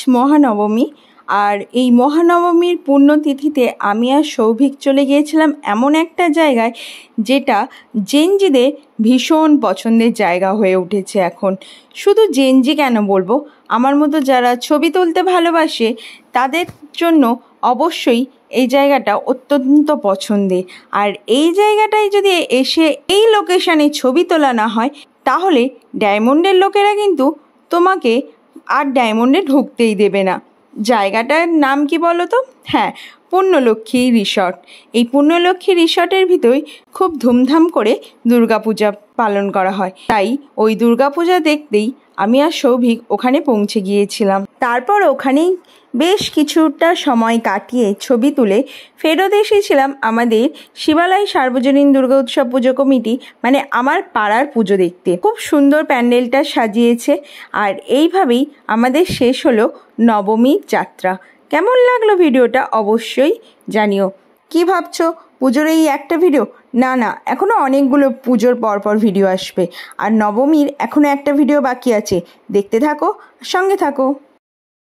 মহানবমী। আর এই মহানবমীর পুণ্যতিথিতে আমি আর সৌভিক চলে গিয়েছিলাম এমন একটা জায়গায় যেটা জেনজিদের ভীষণ পছন্দের জায়গা হয়ে উঠেছে এখন। শুধু জেনজি কেন বলবো, আমার মতো যারা ছবি তুলতে ভালোবাসে তাদের জন্য অবশ্যই এই জায়গাটা অত্যন্ত পছন্দের। আর এই জায়গাটায় যদি এসে এই লোকেশানে ছবি তোলা না হয় তাহলে ডায়মন্ডের লোকেরা কিন্তু তোমাকে আর ডায়মন্ডে ঢুকতেই দেবে না। জায়গাটার নাম কি বলো তো? হ্যাঁ, পুণ্যলক্ষ্মী রিসর্ট। এই পুণ্যলক্ষ্মী রিসর্টের ভিতরেই খুব ধুমধাম করে দুর্গাপূজা পালন করা হয়। তাই ওই দুর্গাপূজা দেখতেই আমি আর সৌভিক ওখানে পৌঁছে গিয়েছিলাম। তারপর ওখানেই বেশ কিছুটা সময় কাটিয়ে ছবি তুলে ফেরত এসেছিলাম আমাদের শিবালয় সার্বজনীন দুর্গা উৎসব পুজো কমিটি, মানে আমার পাড়ার পুজো দেখতে। খুব সুন্দর প্যান্ডেলটা সাজিয়েছে। আর এইভাবেই আমাদের শেষ হলো নবমীর যাত্রা। কেমন লাগলো ভিডিওটা অবশ্যই জানিও। কি ভাবছো, পুজোর এই একটা ভিডিও? না না, এখনও অনেকগুলো পুজোর পরপর ভিডিও আসবে। আর নবমীর এখনও একটা ভিডিও বাকি আছে, দেখতে থাকো, সঙ্গে থাকো।